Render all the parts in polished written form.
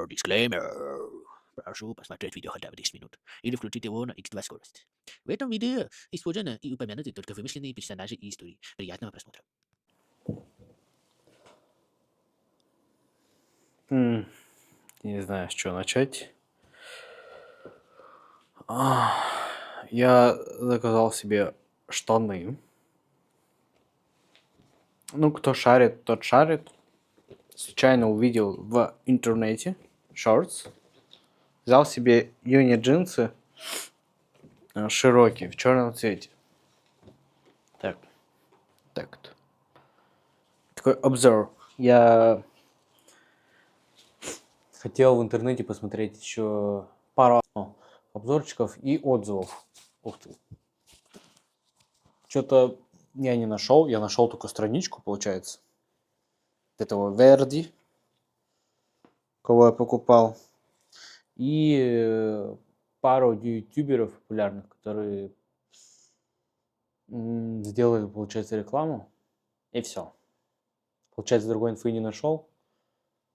Дисклеймер. Прошу посмотреть видео хотя бы 10 минут или включить его на X2 скорость. В этом видео использованы и упомянуты только вымышленные персонажи и истории. Приятного просмотра. Не знаю, с чего начать. Я заказал себе штаны. Ну, кто шарит, тот шарит. Случайно увидел в интернете шортс. Взял себе юни-джинсы широкие, в черном цвете. Так. Такой обзор. Я хотел в интернете посмотреть еще пару обзорчиков и отзывов. Ух ты. Что-то я не нашел. Я нашел только страничку, получается. Этого Верди, кого я покупал. И пару ютуберов популярных, которые сделали, получается, рекламу. И все. Получается, другой инфы не нашел.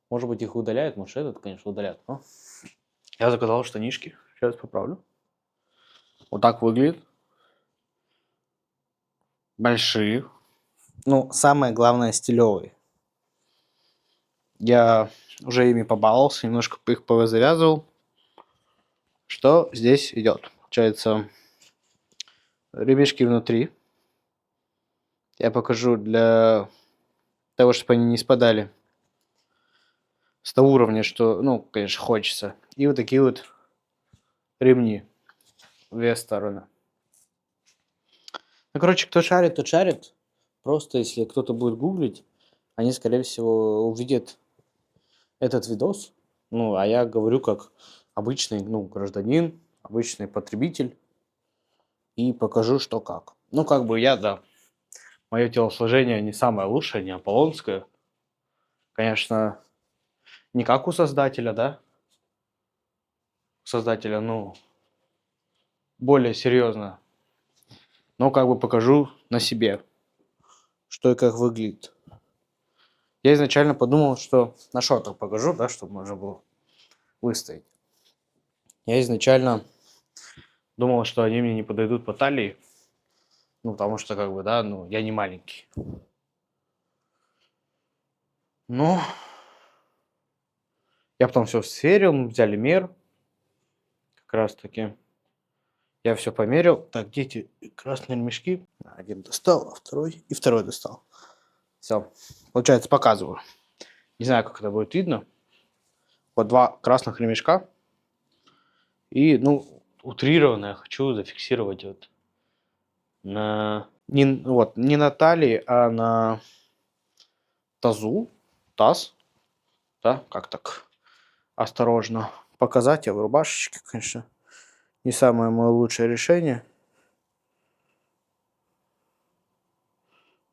Может быть, их удаляют, может, этот, конечно, удалят. Но я заказал штанишки. Сейчас поправлю. Вот так выглядит. Большие. Ну, самое главное, стилевые. Я уже ими побаловался, немножко их повызавязывал. Что здесь идет? Получается, ремешки внутри. Я покажу для того, чтобы они не спадали с того уровня, что, ну, конечно, хочется. И вот такие вот ремни в две стороны. Ну, короче, кто шарит, тот шарит. Просто если кто-то будет гуглить, они, скорее всего, увидят этот видос. Ну, а я говорю как обычный, ну, гражданин, обычный потребитель. И покажу, что как. Ну, как бы я, да. Мое телосложение не самое лучшее, не аполлонское. Конечно, не как у создателя, да? У создателя, ну, более серьезно. Но как бы покажу на себе, что и как выглядит. Я изначально подумал, что на шортах покажу, да, чтобы можно было выстоять. Я изначально думал, что они мне не подойдут по талии. Ну, потому что, как бы, да, ну, я не маленький. Ну, я потом все сверил, мы взяли мер. Как раз таки. Я все померил. Так, где эти красные ремешки? Один достал, а второй. И второй достал. Все. Получается, показываю. Не знаю, как это будет видно. Вот два красных ремешка. И, ну, утрированно я хочу зафиксировать вот на... Не на талии, а на тазу. Таз. Да, как так осторожно показать. Я в рубашечке, конечно. Не самое мое лучшее решение.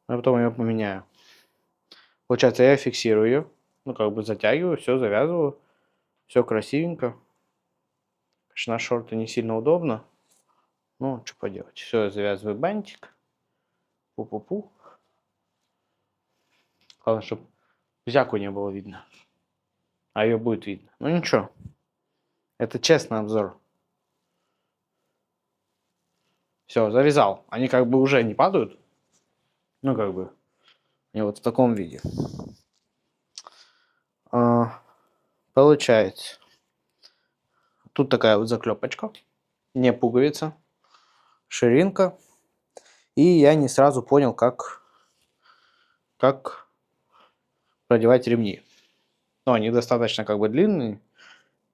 А потом я поменяю. Получается, я фиксирую ее. Ну, как бы затягиваю, все завязываю. Все красивенько. Конечно, на шорты не сильно удобно. Ну, что поделать. Все, завязываю бантик. Пу-пу-пу. Главное, чтобы взяку не было видно. А ее будет видно. Ну, ничего. Это честный обзор. Все, завязал. Они как бы уже не падают. Ну, как бы. И вот в таком виде. Получается. Тут такая вот заклепочка. Не пуговица. Ширинка. И я не сразу понял, как продевать ремни. Ну, они достаточно как бы длинные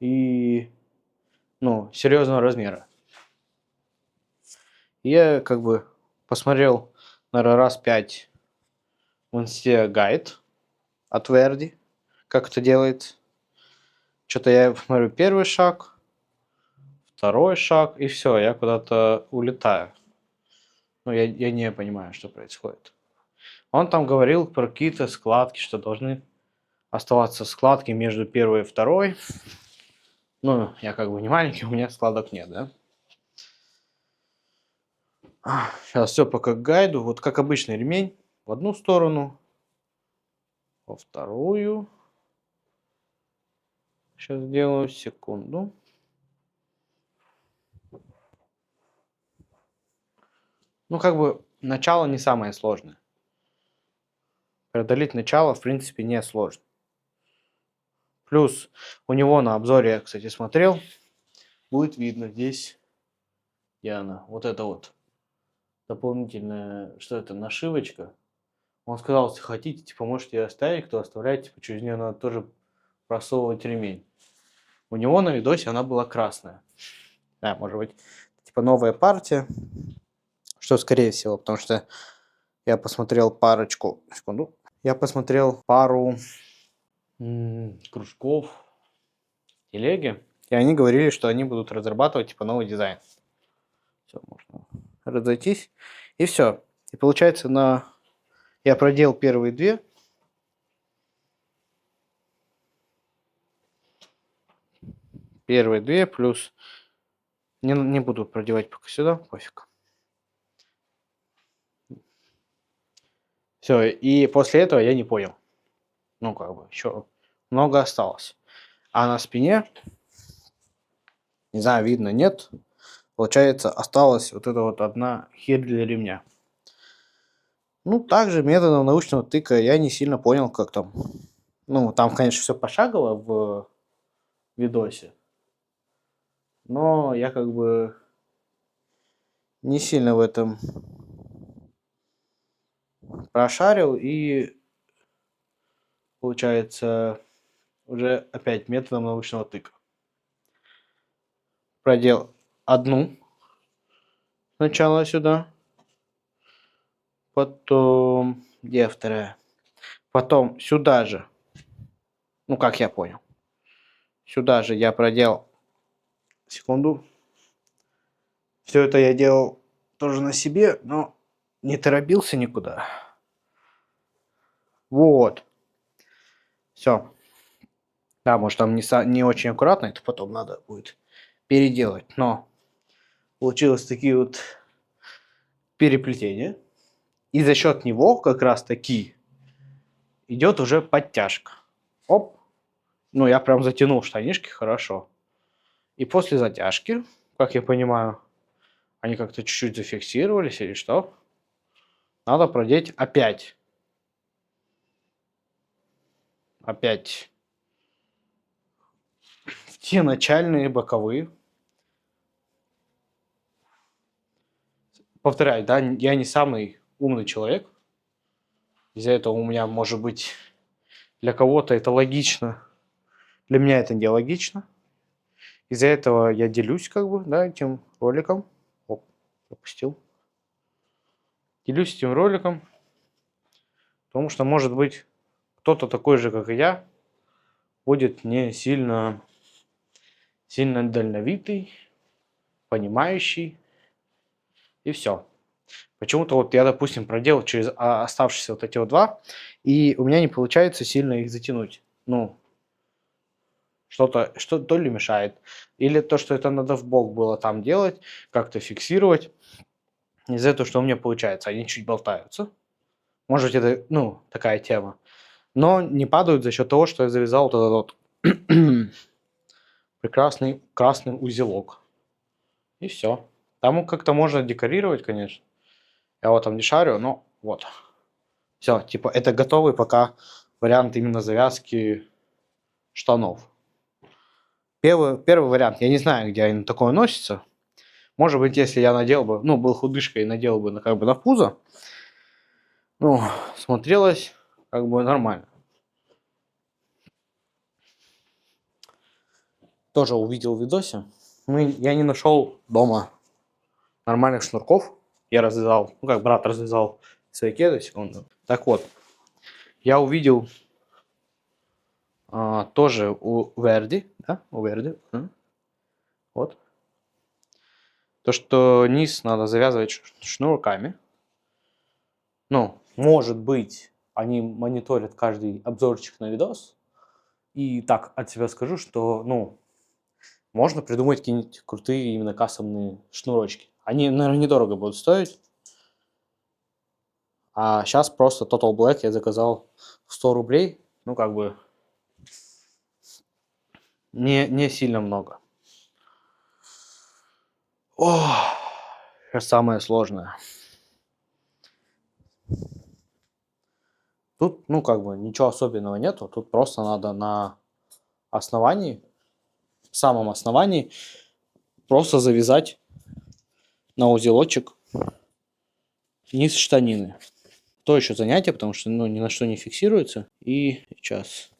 и, ну, серьезного размера. Я как бы посмотрел, наверное, раз 5 в инсте гайд от Verdi, как это делается. Что-то я смотрю первый шаг, второй шаг, и все, я куда-то улетаю. Ну, я не понимаю, что происходит. Он там говорил про какие-то складки, что должны оставаться складки между первой и второй. Ну, я как бы не маленький, у меня складок нет, да? Сейчас все по как гайду. Вот как обычный ремень в одну сторону, во вторую. Сейчас сделаю, секунду. Ну, как бы, начало не самое сложное. Преодолеть начало, в принципе, не сложно. Плюс у него на обзоре, я, кстати, смотрел, будет видно здесь, где она, вот это вот дополнительная, что это, нашивочка. Он сказал, если хотите, типа, можете ее оставить, кто оставляет, типа, через нее надо тоже просовывать ремень. У него на видосе она была красная. Да, может быть, типа, новая партия, что скорее всего, потому что я посмотрел парочку, секунду, я посмотрел пару кружков в телеге, и они говорили, что они будут разрабатывать, типа, новый дизайн. Все, можно разойтись. И все. И получается, я проделал первые две. Первые две плюс... Не буду продевать пока сюда, пофиг. Все, и после этого я не понял. Ну, как бы, еще много осталось. А на спине, не знаю, видно, нет. Получается, осталась вот эта вот одна херь для ремня. Ну, также методом научного тыка я не сильно понял, как там. Ну, там, конечно, все пошагово в видосе. Но я как бы не сильно в этом прошарил. И, получается, уже опять методом научного тыка. Продел одну сначала сюда. Потом, где вторая? Потом сюда же. Ну, как я понял. Сюда же я проделал. Секунду. Все это я делал тоже на себе, но не торопился никуда. Вот. Все. Да, может там не очень аккуратно, это потом надо будет переделать. Но получилось такие вот переплетения. И за счет него как раз таки идет уже подтяжка. Оп. Ну, я прям затянул штанишки хорошо. И после затяжки, как я понимаю, они как-то чуть-чуть зафиксировались или что, надо продеть опять. Опять те начальные боковые. Повторяю, да, я не самый умный человек. Из-за этого у меня, может быть, для кого-то это логично. Для меня это не логично. Из-за этого я делюсь, как бы, да, этим роликом. Оп, пропустил. Делюсь этим роликом, потому что, может быть, кто-то такой же, как и я, будет не сильно дальновитый, понимающий, и все. Почему-то вот я, допустим, проделал через оставшиеся вот эти вот два, и у меня не получается сильно их затянуть. Ну, что то ли мешает, или то, что это надо в бок было там делать, как-то фиксировать. Из-за этого, что у меня получается, они чуть болтаются. Может быть, это, ну, такая тема. Но не падают за счет того, что я завязал вот этот вот прекрасный красный узелок. И все. Там как-то можно декорировать, конечно. Я вот там не шарю, но вот. Все, типа, это готовый пока вариант именно завязки штанов. Первый вариант, я не знаю, где они такое носится. Может быть, если я надел бы, ну, был худышкой и надел бы как бы на пузо, ну, смотрелось как бы нормально. Тоже увидел в видосе. Я не нашел дома нормальных шнурков. Я развязал, ну как брат развязал свои кеды, секунду. Так вот, я увидел тоже у Верди, да, у Верди, вот, то, что низ надо завязывать шнурками. Ну, может быть, они мониторят каждый обзорчик на видос. И так от себя скажу, что, ну, можно придумать какие-нибудь крутые именно кастомные шнурочки. Они, наверное, недорого будут стоить. А сейчас просто Total Black я заказал в 100 рублей. Ну, как бы, не сильно много. Ох, сейчас самое сложное. Тут, ну, как бы ничего особенного нету. Тут просто надо на основании, в самом основании, просто завязать на узелочек низ штанины. То еще занятие, потому что, ну, ни на что не фиксируется. И сейчас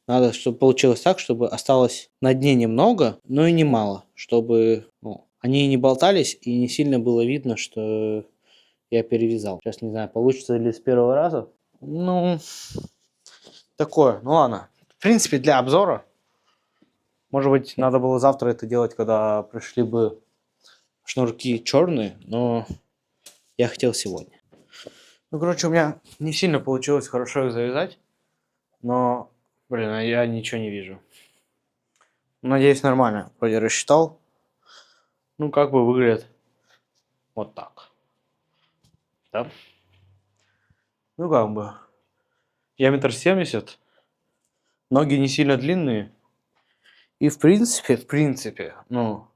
надо, чтобы получилось так, чтобы осталось на дне немного, но и не мало, чтобы, ну, они не болтались и не сильно было видно, что я перевязал. Сейчас не знаю, получится ли с первого раза. Ну, такое. Ну ладно. В принципе, для обзора. Может быть, надо было завтра это делать, когда пришли бы шнурки черные, но я хотел сегодня. Ну, короче, у меня не сильно получилось хорошо их завязать, но, блин, я ничего не вижу. Надеюсь, нормально. Вроде рассчитал. Ну, как бы выглядит вот так. Да? Ну, как бы. Я 1,70 м. Ноги не сильно длинные. И в принципе, ну,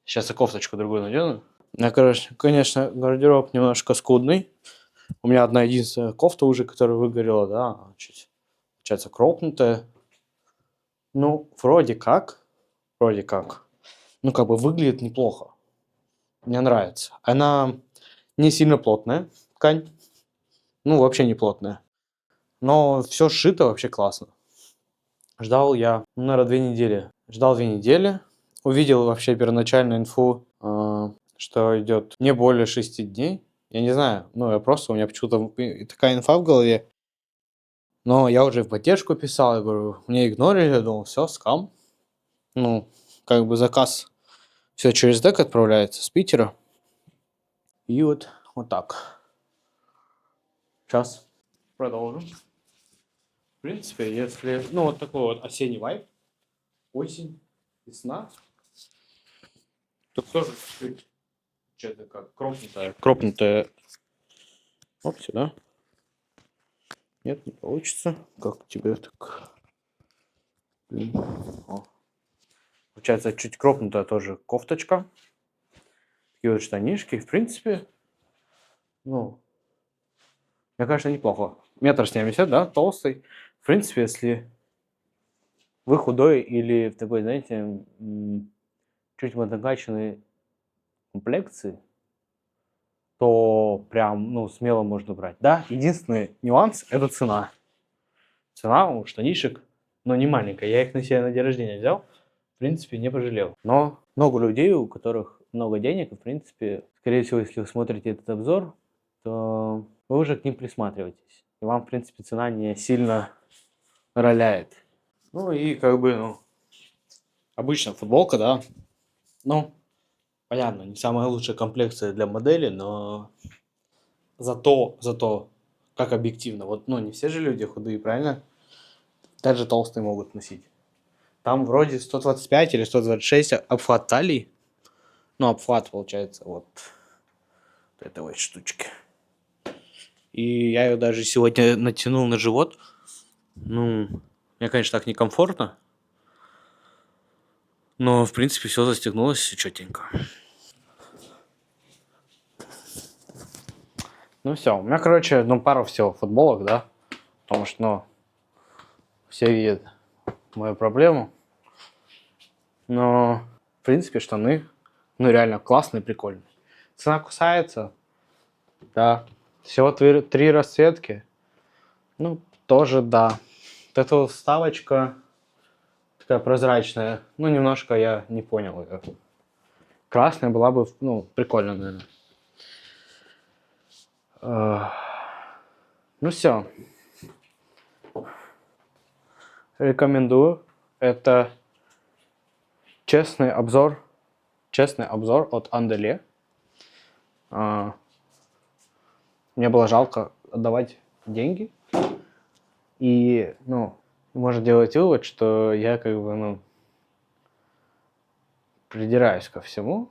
сейчас я кофточку другую надену. У меня, короче, конечно, гардероб немножко скудный. У меня одна единственная кофта уже, которая выгорела, да, чуть, получается, кропнутая. Ну, вроде как. Ну, как бы выглядит неплохо. Мне нравится. Она не сильно плотная, ткань. Ну, вообще не плотная. Но все сшито вообще классно. Ждал я, ну, наверное, 2 недели. Ждал 2 недели. Увидел вообще первоначальную инфу, что идет не более 6 дней. Я не знаю, ну, я просто, у меня почему-то такая инфа в голове. Но я уже в поддержку писал, я говорю, мне игнорили, я думал, все, скам. Ну, как бы заказ все через ДЭК отправляется с Питера. И вот так. Сейчас продолжим. В принципе, если, ну, вот такой вот осенний вайб, осень, весна, то тоже чуть-чуть что-то как кропнутая. Оп, сюда. Нет, не получится. Как тебе так? Блин. О. Получается, чуть кропнутая тоже кофточка. Такие вот штанишки. В принципе, ну, мне кажется, неплохо. 1,70 м, да, толстый. В принципе, если вы худой или в такой, знаете, чуть накачанной комплекции, то прям, ну, смело можно брать. Да, единственный нюанс – это цена. Цена у штанишек, но не маленькая. Я их на себе на день рождения взял, в принципе, не пожалел. Но много людей, у которых много денег, и, в принципе, скорее всего, если вы смотрите этот обзор, то вы уже к ним присматриваетесь. И вам, в принципе, цена не сильно роляет. Ну и как бы, ну, обычная футболка, да. Ну, понятно, не самая лучшая комплекция для модели, но зато, как объективно. Вот, ну, не все же люди худые, правильно? Даже толстые могут носить. Там вроде 125 или 126 обхват талии. Ну, обхват, получается, вот этой вот штучки. И я ее даже сегодня натянул на живот. Ну, мне, конечно, так некомфортно. Но, в принципе, все застегнулось четенько. Ну все, у меня, короче, ну, пару всего футболок, да. Потому что, ну, все видят мою проблему. Но, в принципе, штаны, ну, реально классные, прикольные. Цена кусается, да. Всего 3 расцветки. Ну, тоже да. Вот эта вставочка такая прозрачная. Ну, немножко я не понял ее. Красная была бы, ну, прикольно, наверное. Ну все. Рекомендую. Это честный обзор от Анделе. Мне было жалко отдавать деньги. И, ну, можно делать вывод, что я как бы, ну, придираюсь ко всему.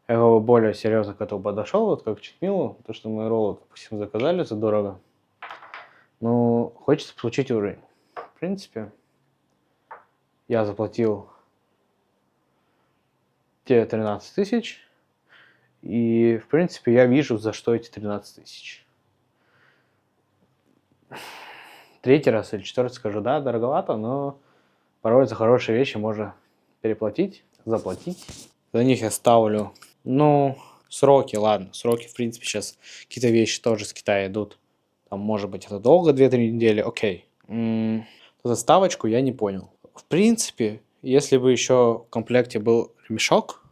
Я как бы более серьезно к этому подошел, вот как Читмилу, то, что мы роллы, допустим, заказали задорого. Ну, хочется получить уровень. В принципе, я заплатил те 13 тысяч, и, в принципе, я вижу, за что эти 13 тысяч. Третий раз или четвертый скажу, да, дороговато, но порой за хорошие вещи можно переплатить, заплатить. За них я ставлю, ну, сроки, ладно, сроки, в принципе, сейчас какие-то вещи тоже с Китая идут. Там, может быть, это долго, 2-3 недели, окей. За ставочку я не понял. В принципе, если бы еще в комплекте был ремешок,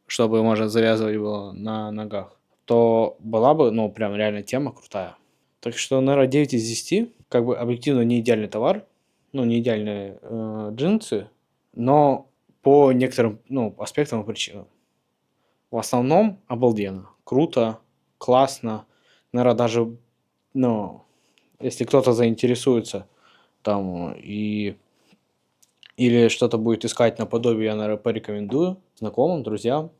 чтобы можно завязывать было на ногах, то была бы, ну, прям реально тема крутая. Так что, наверное, 9 из 10. Как бы объективно не идеальный товар, ну, не идеальные джинсы, но по некоторым, ну, аспектам и причинам. В основном обалденно, круто, классно. Наверное, даже, ну, если кто-то заинтересуется там или что-то будет искать наподобие, я, наверное, порекомендую знакомым, друзьям.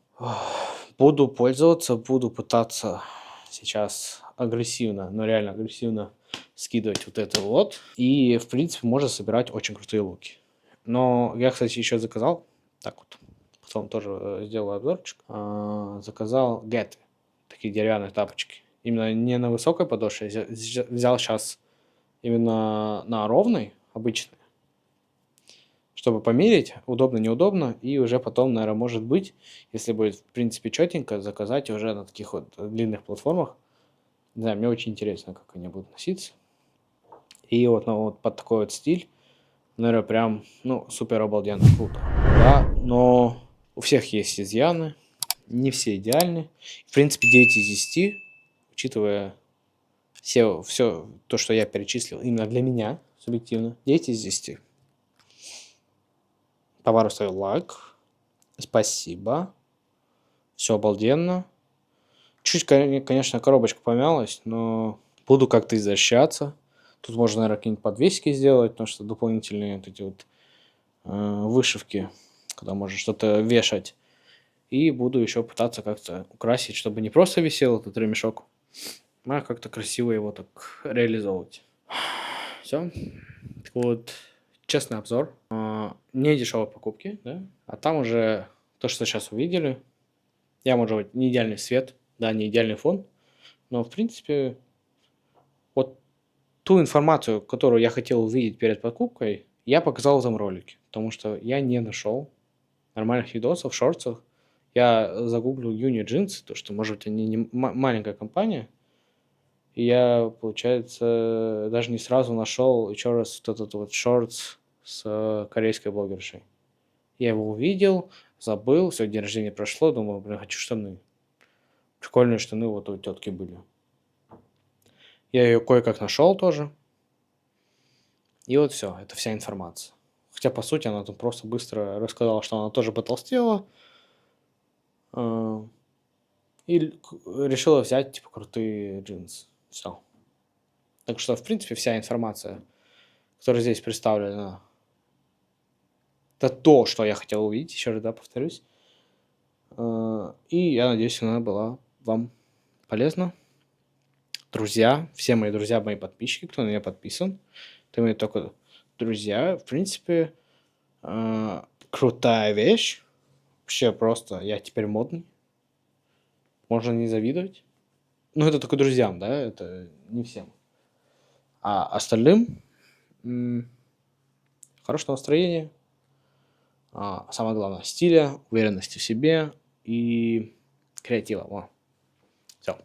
Буду пользоваться, буду пытаться сейчас агрессивно, но реально агрессивно скидывать вот это вот. И, в принципе, можно собирать очень крутые луки. Но я, кстати, еще заказал, так вот, потом тоже сделал обзорчик, заказал геты, такие деревянные тапочки. Именно не на высокой подошве, взял сейчас именно на ровной, обычной, чтобы померить, удобно, неудобно, и уже потом, наверное, может быть, если будет, в принципе, четенько, заказать уже на таких вот длинных платформах. Не знаю, мне очень интересно, как они будут носиться. И вот, ну, вот под такой вот стиль, наверное, прям, ну, супер обалденно круто. Да, но у всех есть изъяны, не все идеальны. В принципе, 9 из 10, учитывая все то, что я перечислил, именно для меня, субъективно, 9 из 10. Товару ставил лайк. Спасибо. Все обалденно. Чуть, конечно, коробочка помялась, но буду как-то изощряться. Тут можно, наверное, какие-нибудь подвесики сделать, потому что дополнительные вот эти вот вышивки, куда можно что-то вешать. И буду еще пытаться как-то украсить, чтобы не просто висел этот ремешок, а как-то красиво его так реализовывать. Все. Так вот, честный обзор. Не дешевые покупки, да? А там уже то, что сейчас увидели. Я, может быть, не идеальный свет, да, не идеальный фон, но, в принципе, вот ту информацию, которую я хотел увидеть перед покупкой, я показал в этом ролике, потому что я не нашел нормальных видосов, шортсов. Я загуглил Юни Джинсы, то, что, может быть, они не маленькая компания, и я, получается, даже не сразу нашел еще раз вот этот вот шортс с корейской блогершей. Я его увидел, забыл, все, день рождения прошло, думаю, блин, хочу штаны. Прикольные штаны вот у тетки были. Я ее кое-как нашел тоже. И вот все, это вся информация. Хотя, по сути, она там просто быстро рассказала, что она тоже потолстела. И решила взять, типа, крутые джинсы. Все. Так что, в принципе, вся информация, которая здесь представлена, это то, что я хотел увидеть, еще раз, да, повторюсь. И я надеюсь, она была вам полезна. Друзья, все мои друзья, мои подписчики, кто на меня подписан, это мои только друзья. В принципе, крутая вещь. Вообще просто я теперь модный. Можно не завидовать. Ну, это только друзьям, да, это не всем. А остальным хорошего настроения, самое главное, стиля, уверенности в себе и креатива. Все.